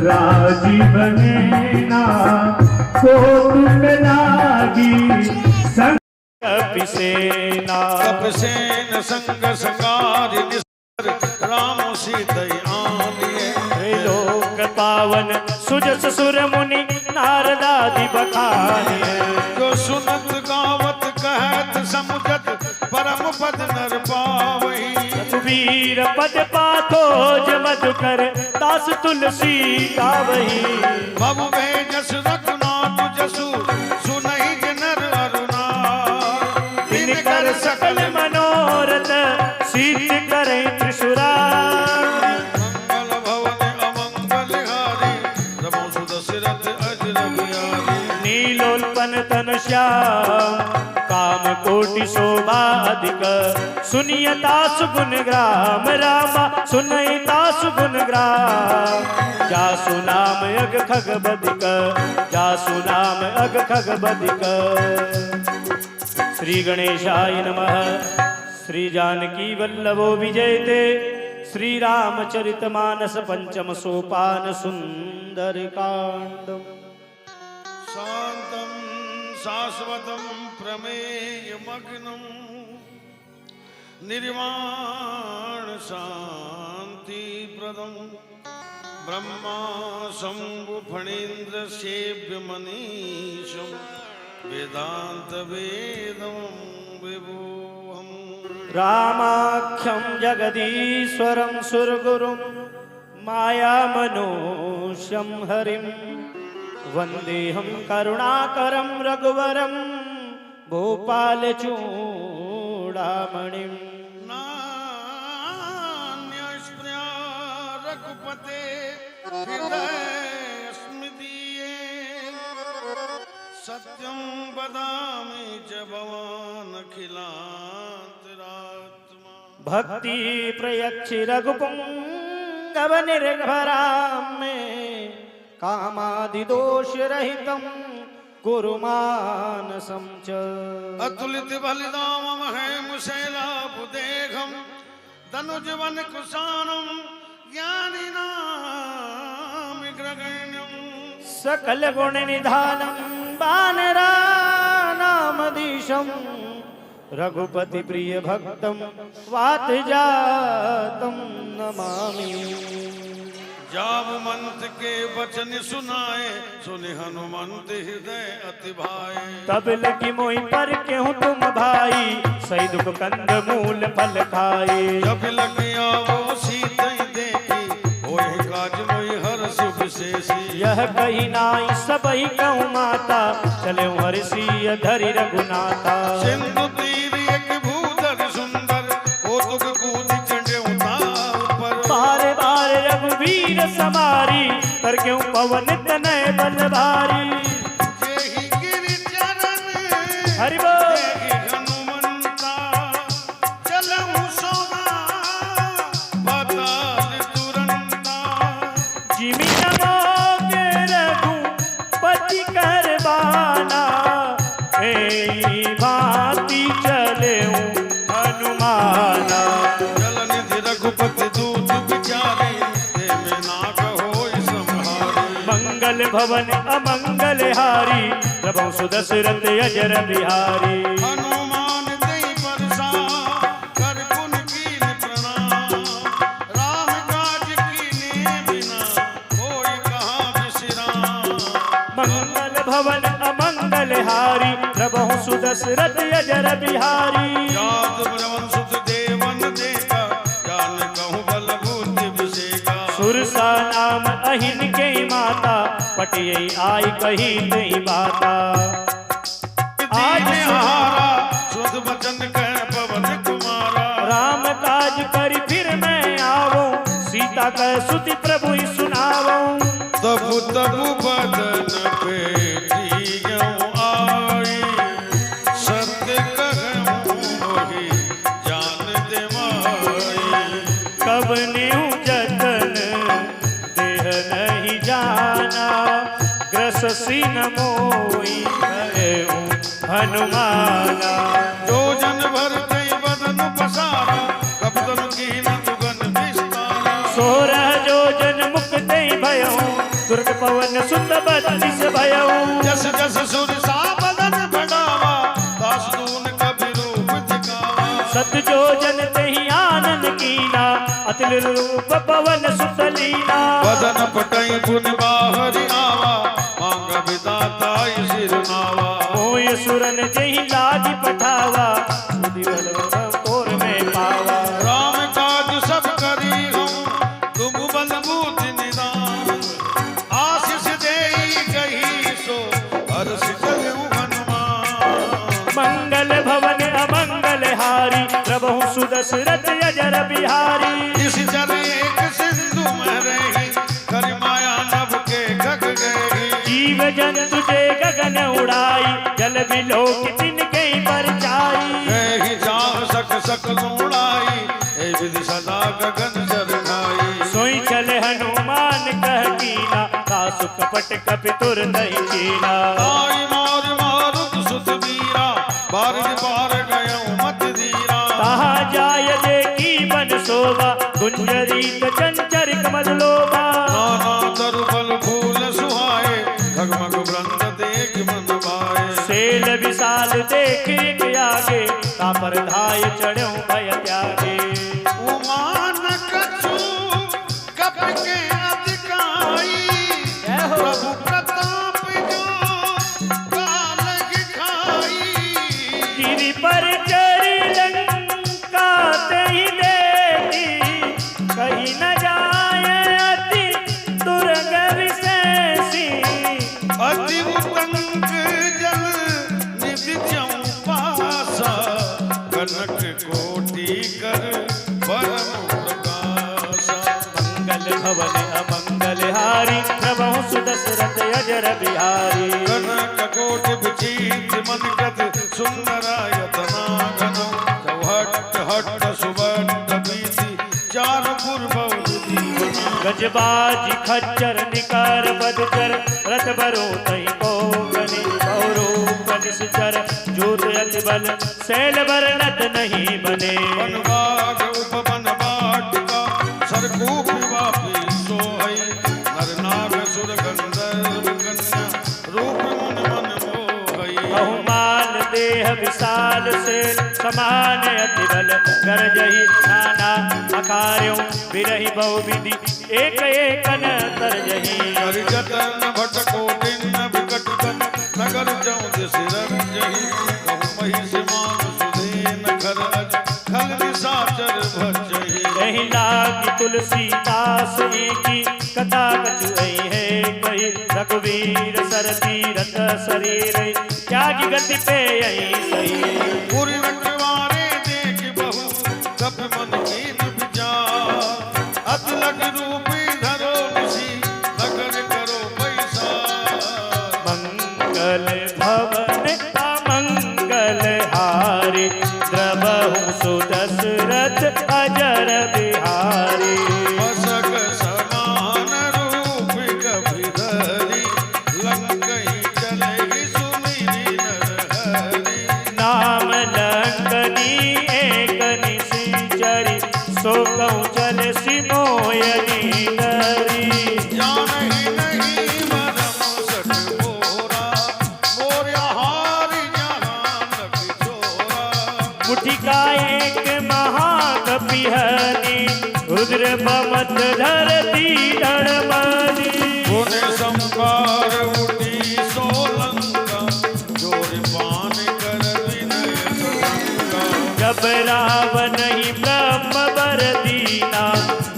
राजीव नैना को तुम लागी संग कपिसेना कपिसेन संग संगारि निस्तर राम सीतयानिये लोक पावन सुजस सुर मुनि नारदादि बखानिये जो सुनत गावत कहत समुझत परम पद नर पावही वीर पद पाथोज मधुकर दास तुलसी गावही भव में जस रघुनाथ जसु सुनहि नर अरुणार तिनकर सकल मनोरथ सिद्ध करे त्रिशूरार मंगल भवन अमंगल हारी रमो सुदशरथ अजर बिहारी नीलोत्पन तन श्याम काम कोटि शोभा अधिक सुनियता सुगुण ग्राम रामा सुनयता सुगुण ग्राम जासु नाम अग खग बदिक जासु नाम अग खग बदिक। श्री गणेशाय नमः। श्री जानकी वल्लभो विजयते श्री रामचरितमानस पंचम सोपान सुंदर कांड। शांतम शाश्वतम प्रमेय मग्नम निर्वाण शांति प्रदम ब्रह्मा शंभु फणीन्द्र सेव्य मनीषम वेदांत वेदम विभुहम रामाख्यं जगदीश्वरं सुरगुरुं मायामनोष्यं हरिं वन्देऽहं करुणाकरं रघुवरं भूपालचूडामणिम्। नान्यस्मृत्या रघुपते हृदय स्मृतिये सत्यं वदामि च भवान् अखिलान्तरात्मा। भक्ति प्रयच्छि रघुपुंगव निर्भरां मे कामादिदोष रहितं कुरु मानसं च। अतुलित बलिदामं हेमशैलाभुदेहं तनुजवन कुशानं ज्ञानिनां ग्रगण्यं सकल गुण निधानं वानराणामधीशं रघुपति प्रिय भक्तं वातजातं नमामि। जावमंत के वचन सुनाए सुनि हनुमंत हृदय अति भाए। तब लगी मोहि पर केहूँ तुम भाई सही दुख कंद मूल फल खाए। जब लगी आवो सीता देखी होए काज मोहि हर्ष विशेषी। यह कही नाई सबही कहूँ माता चले हर्षि धरि रघुनाथा। सिंधु तीर एक भूधर सुंदर कौतुक कूद चढ़े उतार बारे बारे रघुवीर समारी पर क्यों पवन तनय बल भारी। जेहि गिरि चरण हरि बोल। देहि हनुमंता चलहु सोना पाताल तुरंता। जिमि नमो के रघुपति करबाना एहि भांति चले हनुमाना। जल निधि रघुपति दूत विचारे ते में नाग होय संहारी। मंगल भवन अमंगल हारी प्रभु सुदशरथ अजर बिहारी। हनुमान दई बरसा कर पुन कीन प्रणाम। राम काज कीने बिना होय कहाँ विश्राम। मंगल भवन अमंगल हारी प्रभु सुदशरथ अजर बिहारी। जात ब्रह्म सुत देवन देका जान कहूँ बल बुद्धि विषेका। सुरसा नाम अहिन के माता पटियई आई कही नहीं बाता। आज हारा शुद्ध वचन कह पवन कुमारा। राम काज करी फिर मैं आवो सीता कह सुति प्रभु ही सुनावो। तबु तबु बदन पेटी गऊँ आई सत्य कहूँ मोहि जान दे माई। कब न्यू जतन देह नहीं जाना ग्रससी न मोई कहूँ हनुमाना। जो जन भर कई बदन पसारा कब तन की न दुगन विस्तारा। 16 जो जन मुक्त भयऊँ तुरंत पवन सुत बत्तीस भयऊ जस जस सुर सा बदन बढ़ावा दास दून कभी रूप दिखावा सत जो जन तेहि आनंद कीना अतिल रूप पवन सुत लीना बदन पटई पुन बाहरी आवा मांग विदाताई सिर नावा मोय सुरन जेहि लाज पठावा उदिवल तोर में पावा राम काज सब करी हम तुम बल बूझ निदान आशीष देई गई सो हर्ष जगऊ हनुमान मंगल भवन अमंगल हारी प्रभु सुदशरथ अजर बिहारी इस जल एक सिंधु में रही कर माया नभ के गग गई जीव जंतु जे गगन उड़ाई जल बिलो तिनके परचाई कही जाह सक सक लूड़ाई ए विधि सदा गगन जरखाई सोई चले हनुमान कह कीना कासु कपट कपितुर नहीं कीना आई मार मारुत सुत वीरा बारिद पार गयो मत धीरा कहा जाय देखी बन शोभा गुंजरी चंचर कमल लोभा नाना तरु फल फूल सुहाए खगमग वृंद देख मन भाए सेल विशाल देख एक आगे तापर धाय चढ़ो भय त्यागे उमान कछु कप के अधिकाई प्रभु प्रताप जो कालग खाई गिरि पर चढ़ी लंका तेहि देखी कहीं न जाय अति दुर्ग विशेषी अति उतंक जल निधि चंपासा कनक कोटि कर परम प्रकाशा मंगल भवन अमंगल हारी प्रभु सुदशरथ अजर बिहारी कनक कोटि विचित मन कद सुंदरायतना घन चौहट हट सुबट बीसी चार पूर्व दीवना गजबाजी खच्चर निकार बदकर रथ बरो तई को गनि गौरो कनिश्चर जोत अति बल शैल वर्णत नहीं बने वनबाग उपवन वाटिका सरकूप वापी सोहई नर नाग सुर गंधर्व कन्या रूप मन मन मोहई बहुमान देह विशाल से समान अति बल गरजहि नाना अकार्यों बिरहि बहुविधि एक एकन तरजहि कर जतन भट कोटिन विकट बन नगर चौद सिरंजहि कहु महिषी मान सुधेन घर अज खल निशाचर भजहि कहीं लागी तुलसीदास की कथा कछुई है कही रघुवीर सरती रथ शरीर त्यागी गति पे यही सही पूरी रखवारे देख बहु कप मन कीन विचार अत लग रूपी धरो निशी नगर करो पैसा मंगल भवन अमंगल हारी द्रबहु सुदशरथ अजर बिहारी मसक समान रूप कपिधरी लंकई चले सुमिरी नरहरि नाम लंकनी एक निशिचरी सो कहूँ चल सिमोयनी करी जानहि नहीं मरम सठ मोरा मोर्या हारि जहान किशोरा मुठिका एक महाकपिहनी रुद्र बमत धरती धड़मनी पुण्य संपार उठी सोलंका जोर पान कर विनय ससंगा जब रावण ही ब्रह्म बर दीना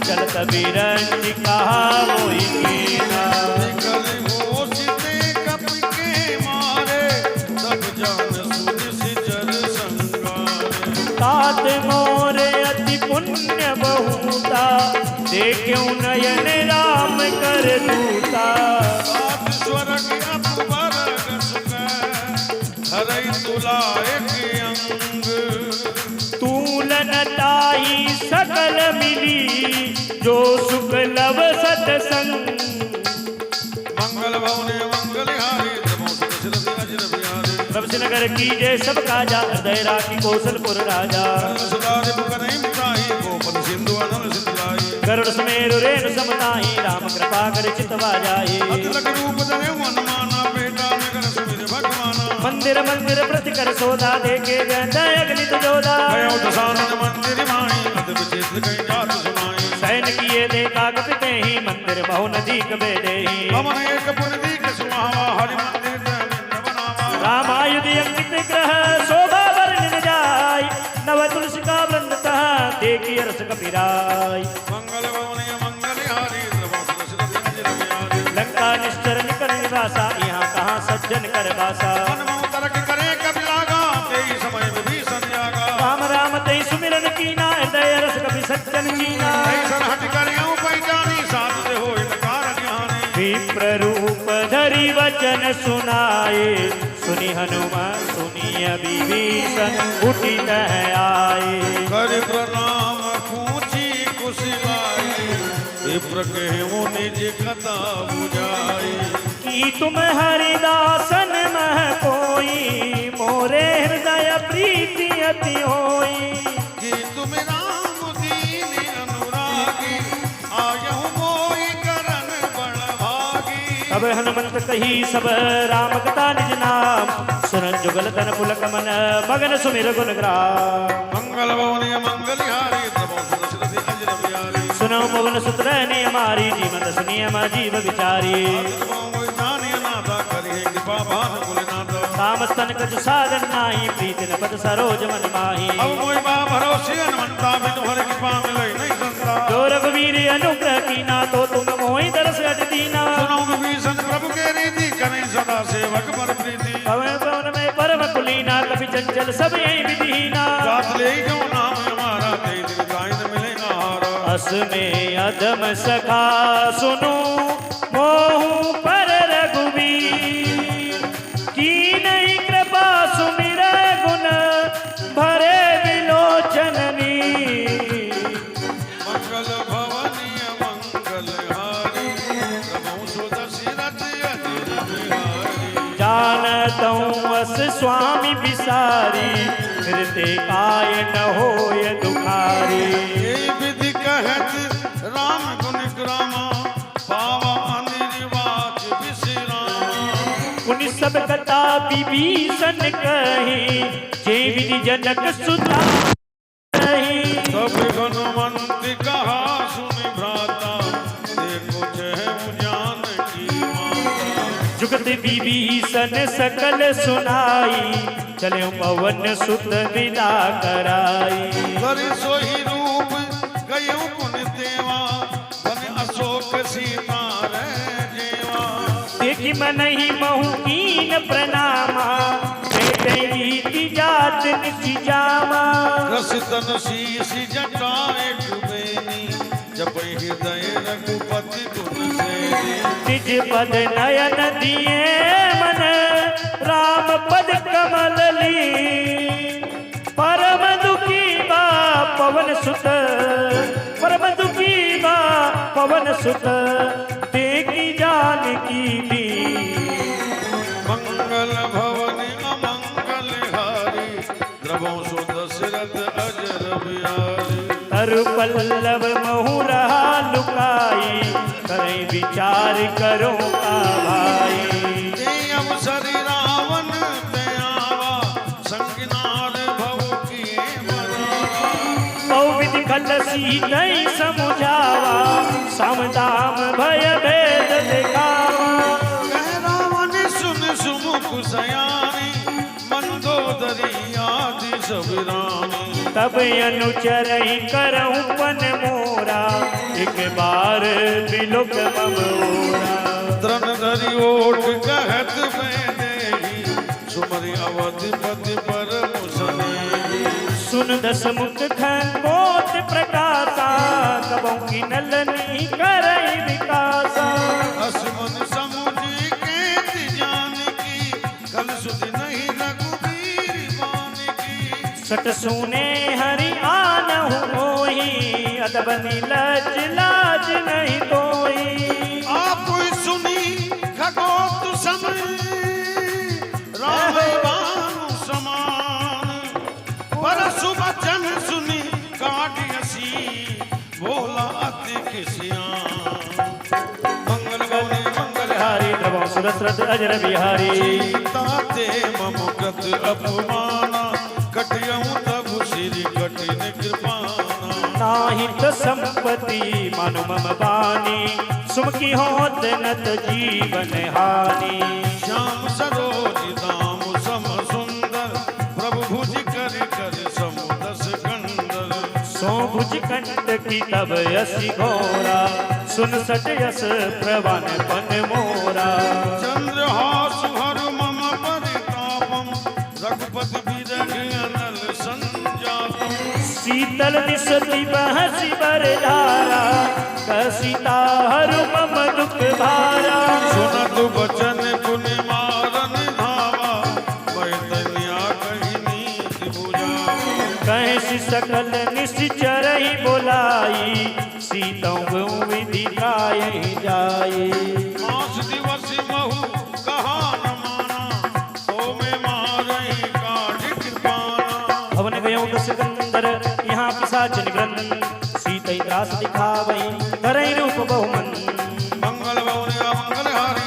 चलत बिरंज कहा मोहि कीना निकल होशिते कप के मारे तब जान सुन सिचर संगारे तात मोर अति पुण्य बहुता देखूं नयन राम कर दूता सात स्वर्ग अपवर सुख हरई तुला एक अंग तूलन ताही सकल मिली जो सुख लव सतसंग मंगल भवने मंगल हारी प्रभ नगर की जय सब काजा हृदय राखी कौशलपुर राजा सुधारे बुक नहीं मिटाई गोपन सिंधु अनल सिंधु गरुड़ सुमेरु रेणु समनाही राम कृपा कर चितवा जाए अतलक रूप धरे मन माना बेटा नगर सुमिर भगवाना मंदिर मंदिर प्रति कर सोदा देखे जय अगलित जोदा भयो दशानन मंदिर माई अत विचित्र कई जात सुनाई सैन किए देखा कपिते ही मंदिर बहु नदीक बेदे ही पवन एक पुरदी के सुहावा हरि मंदिर देविंद बनावा रामायुध अंकित ग्रह शोभा वर्णन जाय नव तुलसी का वृंद तह देखी रस कपिराय मंगल भवनीय मंगलहारी लंका निश्चर निकर निवासा यहाँ कहाँ सज्जन कर बासा तरक करे कभी लागा तेई समय विभीषण जागा राम राम तई सुमिरन कीना हृदय रस कपि सज्जन कीना ऐसन हट कर यूं पहचानी साध दे हो इनकार ज्ञानी विप्र रूप धरि वचन सुनाए सुनि हनुमान सुनिय विभीषण उठी तह आए कर प्रणाम पूछी कुशलाई विप्र के निज कथा बुझाई कि तुम हरिदासन मह कोई मोरे हृदय प्रीति अति होई कि तुम राम दीन अनुरागी आयहु मोहि करन बड़ भागी तब हनुमंत कही सब राम कथा निज नाम सुन जुगल तन पुलक मन मगन सुमिर गुण ग्राम मंगल भवनीय मंगलहारी तमो सुरसरति अजर बिहारी सुनो पवन सुत्र ने हमारी जीवन सुनियम जीव विचारी तामस्तन कछु साधन नाही प्रीति न पद सरोज मन माही जो रघुवीर अनुग्रह कीना तो तुम मोहि दरस अट दीना प्रभु के रीति करें सदा सेवक पर प्रीति पवन पवन में परम कुलीना कभी चंचल सब यही विधीना जात ले जो नाम हमारा तेई दिन गायन मिलेगा हारा अस में अधम सखा सुनो मोहु पर रघुवीर की नहीं कृपा सुमिर गुण भरे विलोचननी मंगल भवनीय मंगलहारी प्रभु सुदशरथ अजर बिहारी जानतऊं अस स्वामी बिसारी हृदय काय न होय दुखारी विधि कहत राम गुण ग्रामा पावा निर्वाच विश्राम उन सब कथा विभीषण कही जे विधि जनक सुता कही सब हनुमंत कहा सुनि भ्राता देखो जय ज्ञान की माता जुगत विभीषण सकल सुनाई चले पवन सुत विदा कराई करि सोहि रूप गयो पुन देवा बन अशोक सीता रे जेवा देखी मन ही महु कीन प्रणामा रीति जात निचि जामा रस तन शीश जटा एक बेनी जप हृदय रघुपति गुण सेनी निज पद नयन दिए मन राम पद कमल ली परम दुखी बा पवन सुत परम दुखी बा पवन सुत देखी जानकी भी मंगल भवन अमंगल हारी द्रवो सुदशरथ अजर बिहारी तरु पल्लव महु रहा लुकाई करे विचार करो का भाई ते अवसर रावण ते आवा संगिनार भव की मरावा तो विधि खलसी नहीं समझावा समदाम भय भेद दिखावा कह रावण सुन सुमुख सयानी मंदोदरी आदि सब रानी तब अनुचर ही करऊं पन मोरा एक बार बिलोक ममोरा द्रन धरि ओठ कहत मैं देही सुमरि अवधिपति पर मुसनेही सुन दस मुख खंगोत प्रकाशा कबों की नलनी करई विकासा असमन समुझी केति जानकी कल सुधि नहीं रघुवीर बानिकी सट सुने हरि आनहु मोही अदब नीलज लाज नहीं तोई आप सुनी खगोत समय राम बानु समान परसु बचन सुनी काटियसी भोला अति प्रभु सुदशरथ अजर बिहारी। सीता ते मम गत अपमाना कटियऊं तब श्री कठिन कृपाना। नाहित संपत्ति मनु मम बानी सुमकी होत नत जीवन हानि। श्याम सरोज दाम सम सुंदर प्रभु भुज कर कर समुदस कंदर। सो भुज कंठ की तब यसी घोरा सुन सट यस प्रवान पन मोरा। चंद्रहास हर मम परितापम रघुपति बिरह अनल संजातम। शीतल दिशति बहसी बरधारा कसीता हरु मम दुख भारा। सुनत बचन पुनि मारन धावा मैतन्या कही नीति बुझावा। कहीं सकल निश्चर ही बोलाई सीतों विधि गायहि जाई। मास दिवस महु कहा न माना तो में मारही काढ़ कृपाना। भवन गयो दस गंधर यहाँ पिशाच निग्रंथन सीतई त्रास दिखावई करई रूप बहुमन। मंगल भवन मंगल हारी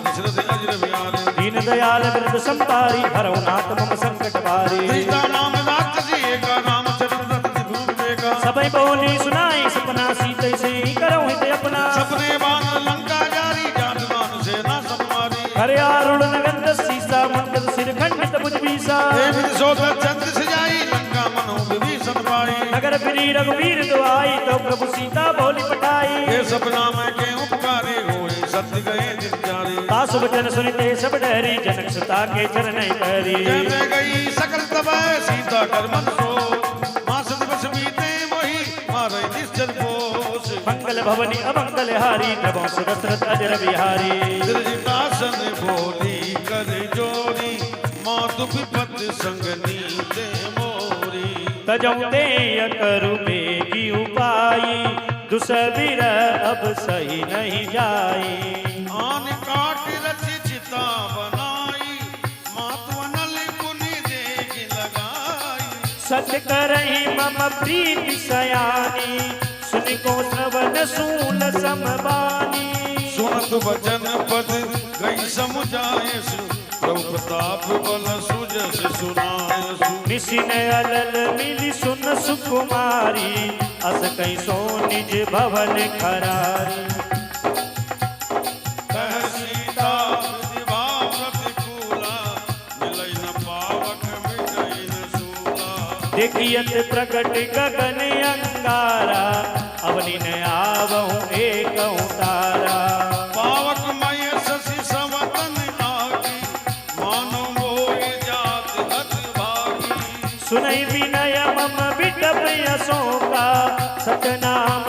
दशरथ अजर बिहारी। दीन दयाल वृद्ध संपारी हरौ नाथ मम संकट बारी। सीता नाम राक्षसी एका राम चरित भूमि बेका। सबई बोली सुनाई सपना सीतई से ही करो हित अपना। सपने बान लंका जारी जात बान सेना सब मारी। हरे आरुण नगंध सीसा मंगल सिर खंडित भुज बीसा। सोदर चंद्र सजाई लंका मनो विभीषण पाई। नगर फिरी रघुवीर दुआई तो प्रभु सीता बोली पठाई। ये सपना मैं के उपकारी होए सत्य गए दिन जारी। तासु वचन सुनते सब डरी जनक सुता के चरण पैरी। जय गई सकल तब सीता कर मन सो मास दिवस बीते मोहि मारे निश्चल पोष। मंगल भवनी अमंगल हारी प्रभु सुदशरथ अजर बिहारी। दृढ़तासन बोली कर जोरी मातु विपत संग नीते मोरी। तजऊ ते करु बेगी उपाई दुसबीर अब सही नहीं जाई। आन काट रचि चिता बनाई मातु अनल पुनि देगी लगाई। सत्य करहि मम प्रीति सयानी सुनि को श्रवण सूल समबानी। सुनत वचन पद गई समुझाए प्रभु प्रताप बल सुजस सुनायसु। निशिन अलल मिली सुन सुकुमारी अस कई सो निज भवन खरारी। कह सीता विधिवा प्रतिकूला मिलई न पावक मिटई न सूला। देखियत प्रकट गगन अंगारा अवनि न आवहु एक तारा। पावक मय शशि समतन आगी मानो मोहि जात हत भागी। सुनई विनय मम विटप यशोका सतनाम